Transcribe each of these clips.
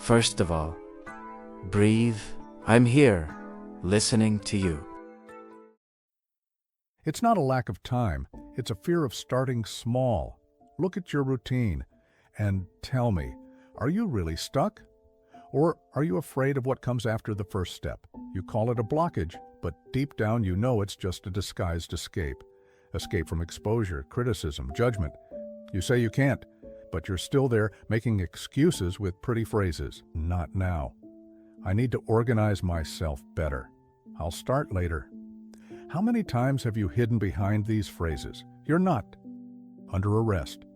First of all, breathe. I'm here, listening to you. It's not a lack of time, it's a fear of starting small. Look at your routine and tell me, are you really stuck? Or are you afraid of what comes after the first step? You call it a blockage, but deep down you know it's just a disguised escape. Escape from exposure, criticism, judgment. You say you can't, but you're still there making excuses with pretty phrases. Not now. I need to organize myself better. I'll start later. How many times have you hidden behind these phrases? You're not under arrest.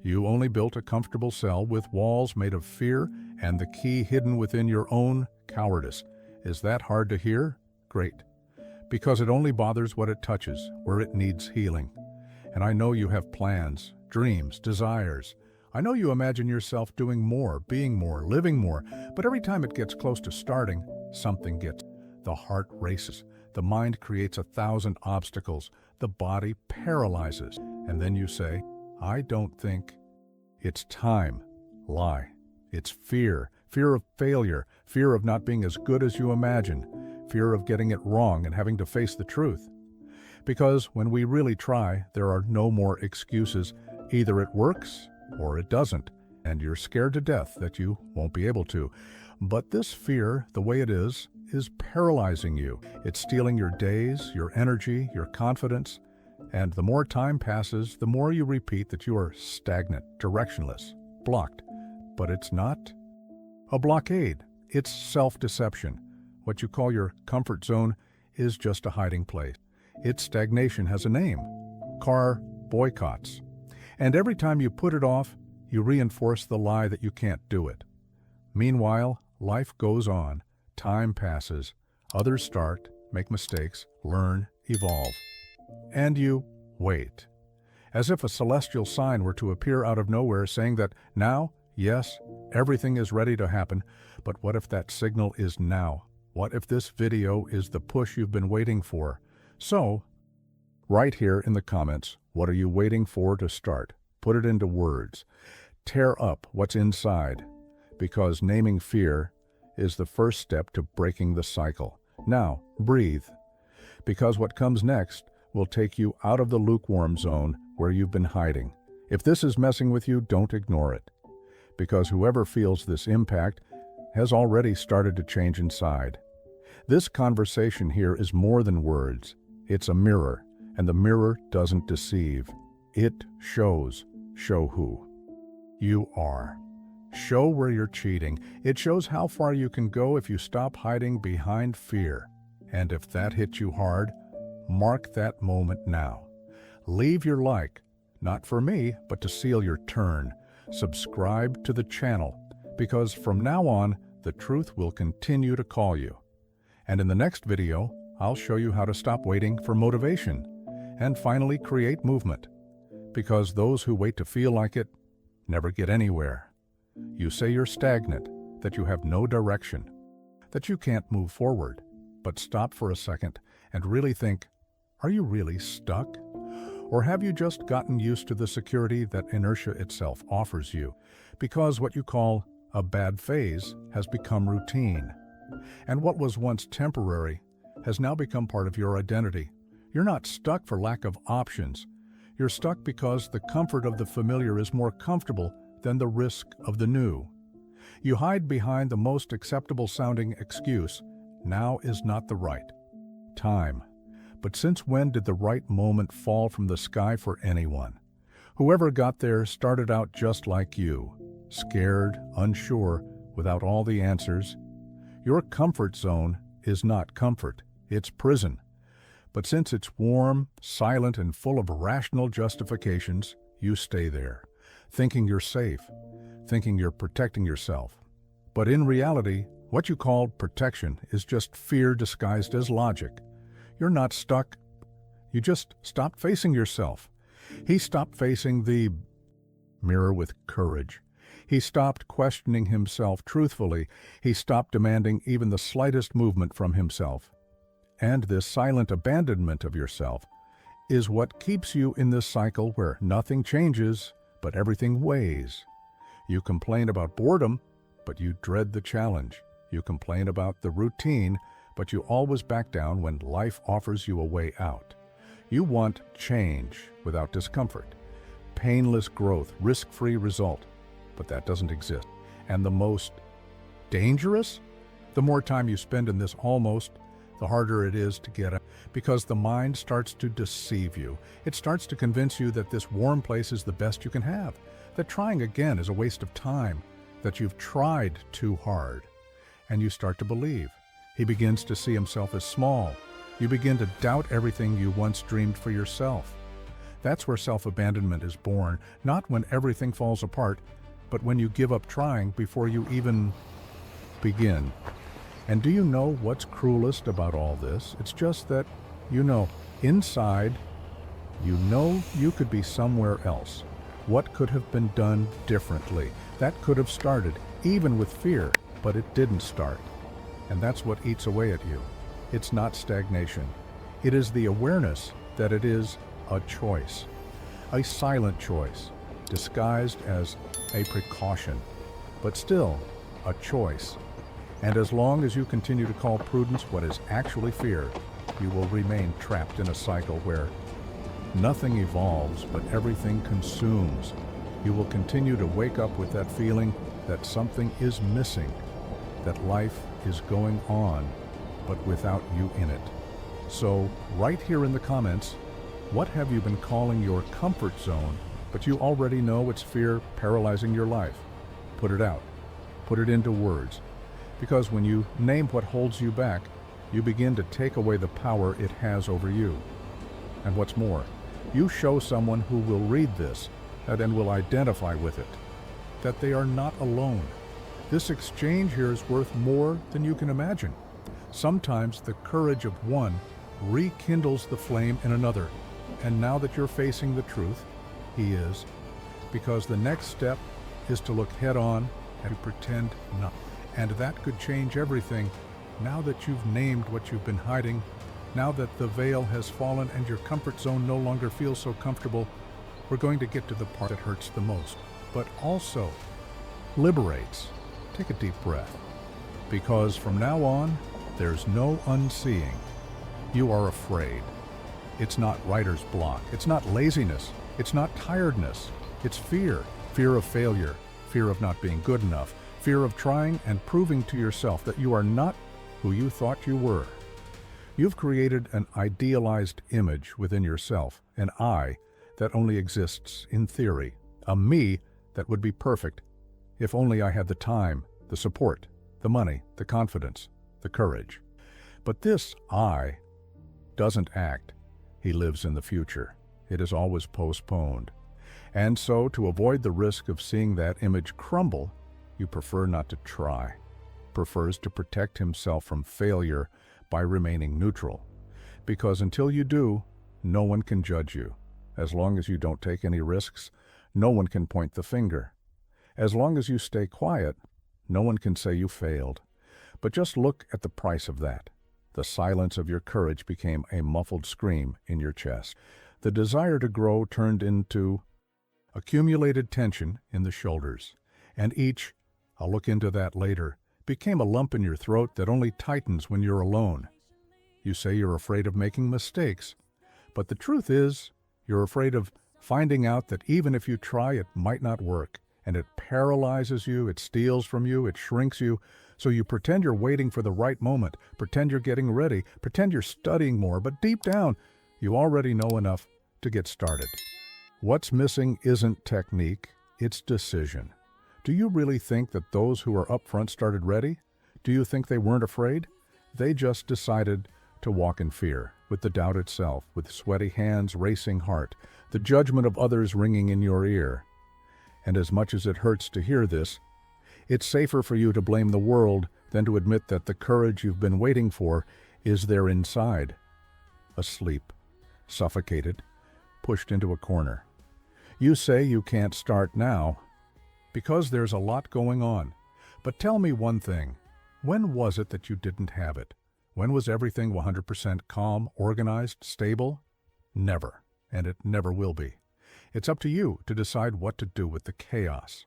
You only built a comfortable cell with walls made of fear and the key hidden within your own cowardice. Is that hard to hear? Great. Because it only bothers what it touches, where it needs healing. And I know you have plans, dreams, desires. I know you imagine yourself doing more, being more, living more, but every time it gets close to starting, something gets. The heart races. The mind creates 1,000 obstacles. The body paralyzes. And then you say, I don't think. It's time. Lie. It's fear. Fear of failure. Fear of not being as good as you imagine. Fear of getting it wrong and having to face the truth. Because when we really try, there are no more excuses. Either it works or it doesn't, and you're scared to death that you won't be able to. But this fear, the way it is paralyzing you. It's stealing your days, your energy, your confidence. And the more time passes, the more you repeat that you are stagnant, directionless, blocked. But it's not a blockade. It's self-deception. What you call your comfort zone is just a hiding place. Its stagnation has a name: car boycotts. And every time you put it off, you reinforce the lie that you can't do it. Meanwhile, life goes on. Time passes. Others start, make mistakes, learn, evolve. And you wait. As if a celestial sign were to appear out of nowhere saying that now, yes, everything is ready to happen, but what if that signal is now? What if this video is the push you've been waiting for? So, write here in the comments, what are you waiting for to start? Put it into words. Tear up what's inside, because naming fear is the first step to breaking the cycle. Now, breathe, because what comes next will take you out of the lukewarm zone where you've been hiding. If this is messing with you, don't ignore it, because whoever feels this impact has already started to change inside. This conversation here is more than words. It's a mirror, and the mirror doesn't deceive. It shows. Show who you are. Show where you're cheating. It shows how far you can go if you stop hiding behind fear. And if that hits you hard, mark that moment now. Leave your like, not for me, but to seal your turn. Subscribe to the channel, because from now on, the truth will continue to call you. And in the next video, I'll show you how to stop waiting for motivation and finally create movement. Because those who wait to feel like it never get anywhere. You say you're stagnant, that you have no direction, that you can't move forward. But stop for a second and really think, are you really stuck? Or have you just gotten used to the security that inertia itself offers you? Because what you call a bad phase has become routine. And what was once temporary has now become part of your identity. You're not stuck for lack of options. You're stuck because the comfort of the familiar is more comfortable than the risk of the new. You hide behind the most acceptable sounding excuse, now is not the right time. But since when did the right moment fall from the sky for anyone? Whoever got there started out just like you, scared, unsure, without all the answers. Your comfort zone is not comfort, it's prison. But since it's warm, silent, and full of rational justifications, you stay there, thinking you're safe, thinking you're protecting yourself. But in reality, what you call protection is just fear disguised as logic. You're not stuck. You just stopped facing yourself. He stopped facing the mirror with courage. He stopped questioning himself truthfully. He stopped demanding even the slightest movement from himself. And this silent abandonment of yourself is what keeps you in this cycle where nothing changes, but everything weighs. You complain about boredom, but you dread the challenge. You complain about the routine, but you always back down when life offers you a way out. You want change without discomfort, painless growth, risk-free result, but that doesn't exist. And the most dangerous? The more time you spend in this almost, the harder it is to get out, because the mind starts to deceive you. It starts to convince you that this warm place is the best you can have, that trying again is a waste of time, that you've tried too hard. And you start to believe. He begins to see himself as small. You begin to doubt everything you once dreamed for yourself. That's where self-abandonment is born, not when everything falls apart, but when you give up trying before you even begin. And do you know what's cruelest about all this? It's just that, inside, you could be somewhere else. What could have been done differently? That could have started, even with fear, but it didn't start. And that's what eats away at you. It's not stagnation. It is the awareness that it is a choice, a silent choice, disguised as a precaution, but still a choice. And as long as you continue to call prudence what is actually fear, you will remain trapped in a cycle where nothing evolves, but everything consumes. You will continue to wake up with that feeling that something is missing, that life is going on, but without you in it. So, right here in the comments, what have you been calling your comfort zone, but you already know it's fear paralyzing your life? Put it out. Put it into words. Because when you name what holds you back, you begin to take away the power it has over you. And what's more, you show someone who will read this and will identify with it, that they are not alone. This exchange here is worth more than you can imagine. Sometimes the courage of one rekindles the flame in another. And now that you're facing the truth, he is, because the next step is to look head on and pretend not. And that could change everything. Now that you've named what you've been hiding, now that the veil has fallen and your comfort zone no longer feels so comfortable, we're going to get to the part that hurts the most, but also liberates. Take a deep breath, because from now on, there's no unseeing. You are afraid. It's not writer's block. It's not laziness. It's not tiredness. It's fear. Fear of failure. Fear of not being good enough. Fear of trying and proving to yourself that you are not who you thought you were. You've created an idealized image within yourself, an I that only exists in theory, a me that would be perfect if only I had the time, the support, the money, the confidence, the courage. But this I doesn't act. He lives in the future. It is always postponed. And so, to avoid the risk of seeing that image crumble, you prefer not to try, prefers to protect himself from failure by remaining neutral. Because until you do, no one can judge you. As long as you don't take any risks, no one can point the finger. As long as you stay quiet, no one can say you failed. But just look at the price of that. The silence of your courage became a muffled scream in your chest. The desire to grow turned into accumulated tension in the shoulders. And each, I'll look into that later, became a lump in your throat that only tightens when you're alone. You say you're afraid of making mistakes, but the truth is, you're afraid of finding out that even if you try, it might not work, and it paralyzes you, it steals from you, it shrinks you, so you pretend you're waiting for the right moment, pretend you're getting ready, pretend you're studying more, but deep down, you already know enough to get started. What's missing isn't technique, it's decision. Do you really think that those who are up front started ready? Do you think they weren't afraid? They just decided to walk in fear, with the doubt itself, with sweaty hands, racing heart, the judgment of others ringing in your ear. And as much as it hurts to hear this, it's safer for you to blame the world than to admit that the courage you've been waiting for is there inside, asleep, suffocated, pushed into a corner. You say you can't start now because there's a lot going on. But tell me one thing. When was it that you didn't have it? When was everything 100% calm, organized, stable? Never, and it never will be. It's up to you to decide what to do with the chaos.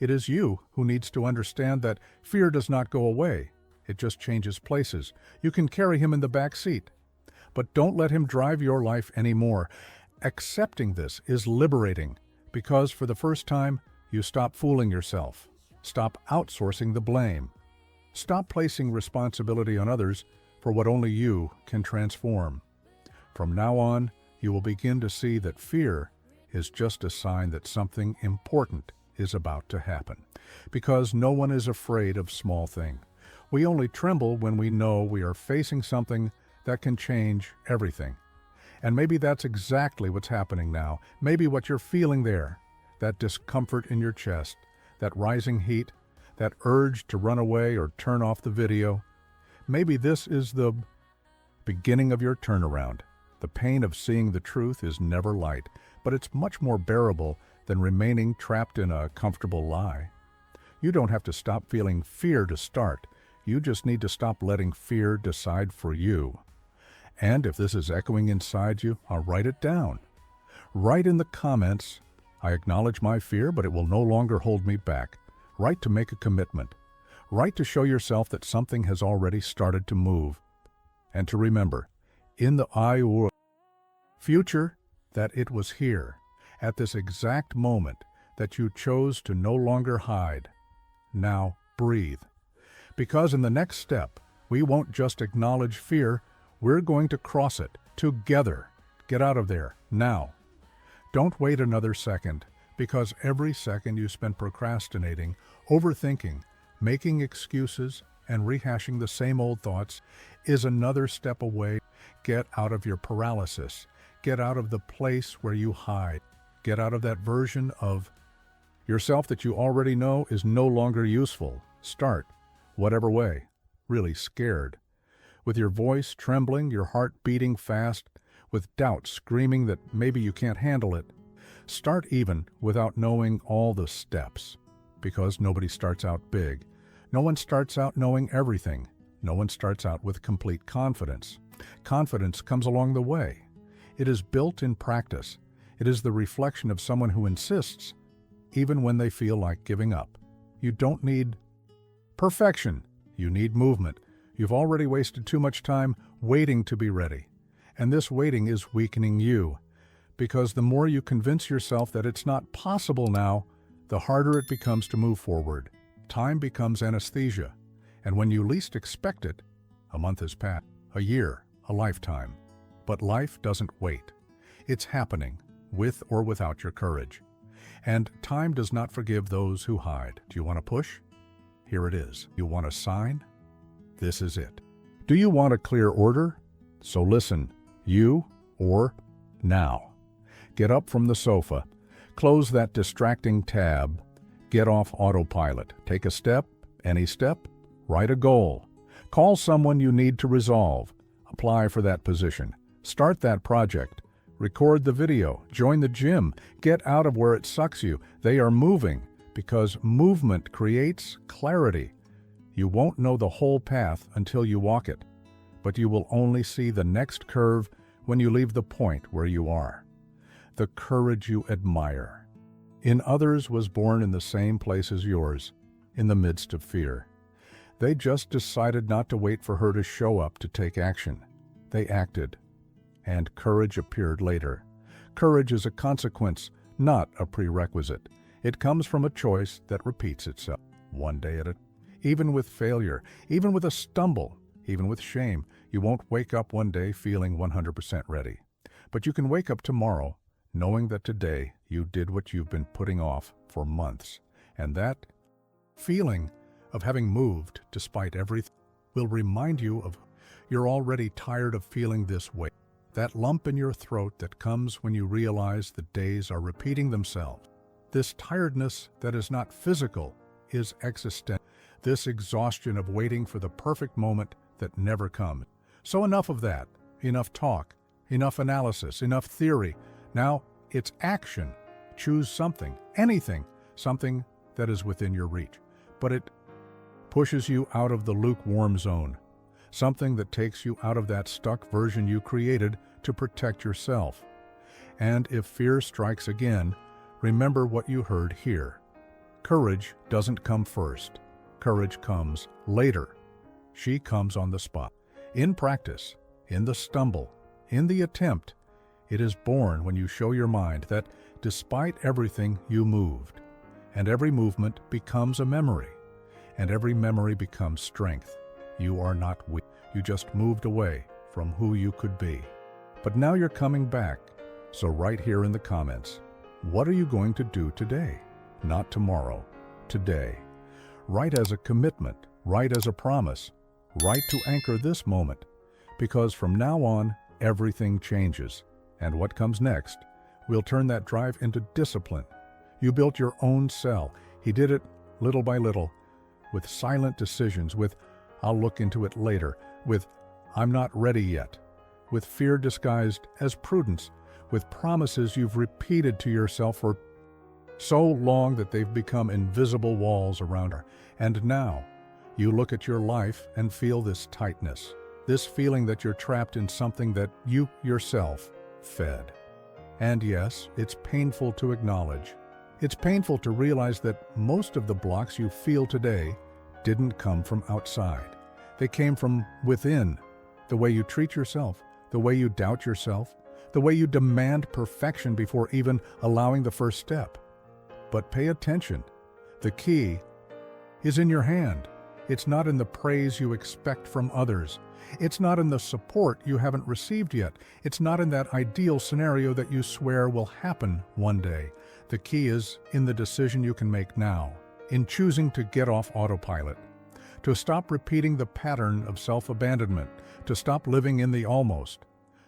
It is you who needs to understand that fear does not go away. It just changes places. You can carry him in the back seat, but don't let him drive your life anymore. Accepting this is liberating because for the first time, you stop fooling yourself. Stop outsourcing the blame. Stop placing responsibility on others for what only you can transform. From now on, you will begin to see that fear is just a sign that something important is about to happen, because no one is afraid of small things. We only tremble when we know we are facing something that can change everything. And maybe that's exactly what's happening now. Maybe what you're feeling there, that discomfort in your chest, that rising heat, that urge to run away or turn off the video. Maybe this is the beginning of your turnaround. The pain of seeing the truth is never light, but it's much more bearable than remaining trapped in a comfortable lie. You don't have to stop feeling fear to start. You just need to stop letting fear decide for you. And if this is echoing inside you, I'll write it down. Write in the comments, I acknowledge my fear, but it will no longer hold me back. Write to make a commitment. Write to show yourself that something has already started to move. And to remember, in the future, that it was here, at this exact moment, that you chose to no longer hide. Now, breathe. Because in the next step, we won't just acknowledge fear, we're going to cross it together. Get out of there, now. Don't wait another second, because every second you spend procrastinating, overthinking, making excuses, and rehashing the same old thoughts is another step away. Get out of your paralysis. Get out of the place where you hide. Get out of that version of yourself that you already know is no longer useful. Start, whatever way, really scared. With your voice trembling, your heart beating fast, with doubt screaming that maybe you can't handle it. Start even without knowing all the steps, because nobody starts out big. No one starts out knowing everything. No one starts out with complete confidence. Confidence comes along the way. It is built in practice. It is the reflection of someone who insists, even when they feel like giving up. You don't need perfection. You need movement. You've already wasted too much time waiting to be ready. And this waiting is weakening you, because the more you convince yourself that it's not possible now, the harder it becomes to move forward. Time becomes anesthesia, and when you least expect it, a month has passed, a year, a lifetime. But life doesn't wait. It's happening, with or without your courage. And time does not forgive those who hide. Do you want to push? Here it is. You want a sign? This is it. Do you want a clear order? So listen, you or now. Get up from the sofa. Close that distracting tab. Get off autopilot. Take a step, any step. Write a goal. Call someone you need to resolve. Apply for that position. Start that project. Record the video. Join the gym. Get out of where it sucks you. They are moving, because movement creates clarity. You won't know the whole path until you walk it, but you will only see the next curve when you leave the point where you are. The courage you admire in others was born in the same place as yours, in the midst of fear. They just decided not to wait for her to show up to take action. They acted, and courage appeared later. Courage is a consequence, not a prerequisite. It comes from a choice that repeats itself, one day at a time. Even with failure, even with a stumble, even with shame, you won't wake up one day feeling 100% ready. But you can wake up tomorrow knowing that today you did what you've been putting off for months. And that feeling of having moved despite everything will remind you of you're already tired of feeling this way. That lump in your throat that comes when you realize the days are repeating themselves. This tiredness that is not physical is existential. This exhaustion of waiting for the perfect moment that never comes. So enough of that. Enough talk. Enough analysis. Enough theory. Now it's action. Choose something. Anything. Something that is within your reach. But it pushes you out of the lukewarm zone. Something that takes you out of that stuck version you created to protect yourself. And if fear strikes again, remember what you heard here. Courage doesn't come first. Courage comes later. She comes on the spot. In practice, in the stumble, in the attempt, it is born when you show your mind that despite everything you moved, and every movement becomes a memory, and every memory becomes strength. You are not weak. You just moved away from who you could be. But now you're coming back. So right here in the comments, what are you going to do today? Not tomorrow, today. Write as a commitment, write as a promise, write to anchor this moment, because from now on, everything changes. And what comes next? We'll turn that drive into discipline. You built your own cell. He did it little by little, with silent decisions, with I'll look into it later, with I'm not ready yet, with fear disguised as prudence, with promises you've repeated to yourself for so long that they've become invisible walls around her. And now, you look at your life and feel this tightness, this feeling that you're trapped in something that you yourself fed. And yes, it's painful to acknowledge. It's painful to realize that most of the blocks you feel today didn't come from outside. They came from within. The way you treat yourself, the way you doubt yourself, the way you demand perfection before even allowing the first step. But pay attention. The key is in your hand. It's not in the praise you expect from others. It's not in the support you haven't received yet. It's not in that ideal scenario that you swear will happen one day. The key is in the decision you can make now, in choosing to get off autopilot, to stop repeating the pattern of self-abandonment, to stop living in the almost.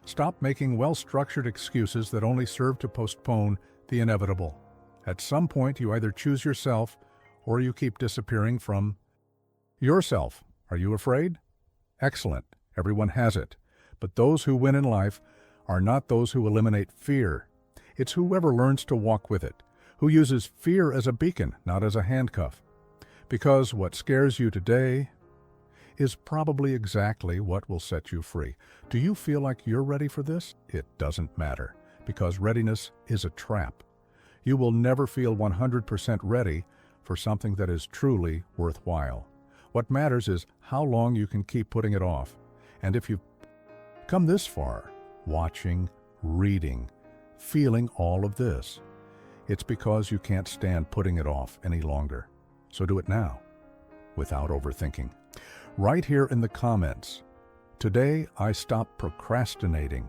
Stop making well-structured excuses that only serve to postpone the inevitable. At some point, you either choose yourself or you keep disappearing from yourself. Are you afraid? Excellent. Everyone has it. But those who win in life are not those who eliminate fear. It's whoever learns to walk with it, who uses fear as a beacon, not as a handcuff. Because what scares you today is probably exactly what will set you free. Do you feel like you're ready for this? It doesn't matter, because readiness is a trap. You will never feel 100% ready for something that is truly worthwhile. What matters is how long you can keep putting it off. And if you've come this far, watching, reading, feeling all of this, it's because you can't stand putting it off any longer. So do it now, without overthinking. Right here in the comments, today I stop procrastinating,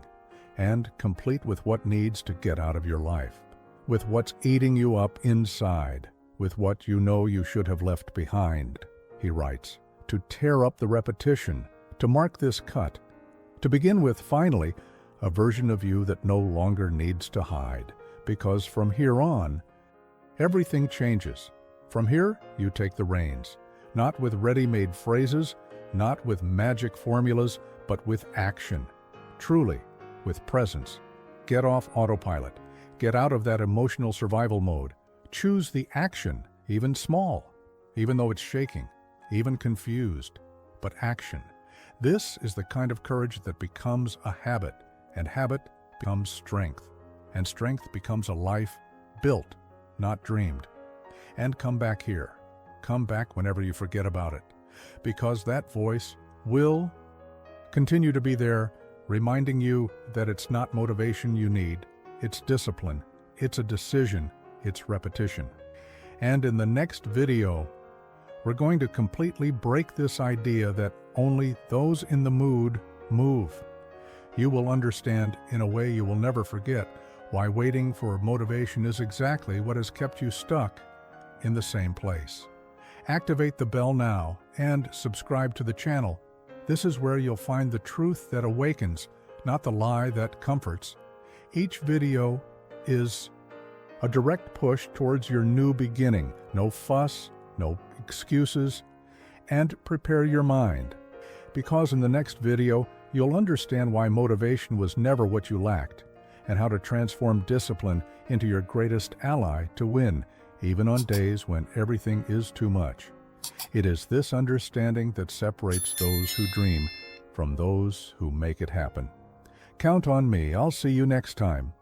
and complete with what needs to get out of your life, with what's eating you up inside, with what you know you should have left behind, he writes, to tear up the repetition, to mark this cut, to begin with, finally, a version of you that no longer needs to hide, because from here on, everything changes. From here, you take the reins, not with ready-made phrases, not with magic formulas, but with action. Truly, with presence. Get off autopilot. Get out of that emotional survival mode. Choose the action, even small, even though it's shaking, even confused, but action. This is the kind of courage that becomes a habit, and habit becomes strength, and strength becomes a life built, not dreamed. And come back here. Come back whenever you forget about it, because that voice will continue to be there, reminding you that it's not motivation you need, it's discipline, it's a decision, it's repetition. And in the next video, we're going to completely break this idea that only those in the mood move. You will understand in a way you will never forget why waiting for motivation is exactly what has kept you stuck in the same place. Activate the bell now and subscribe to the channel. This is where you'll find the truth that awakens, not the lie that comforts. Each video is a direct push towards your new beginning. No fuss, no excuses, and prepare your mind. Because in the next video, you'll understand why motivation was never what you lacked, and how to transform discipline into your greatest ally to win, even on days when everything is too much. It is this understanding that separates those who dream from those who make it happen. Count on me. I'll see you next time.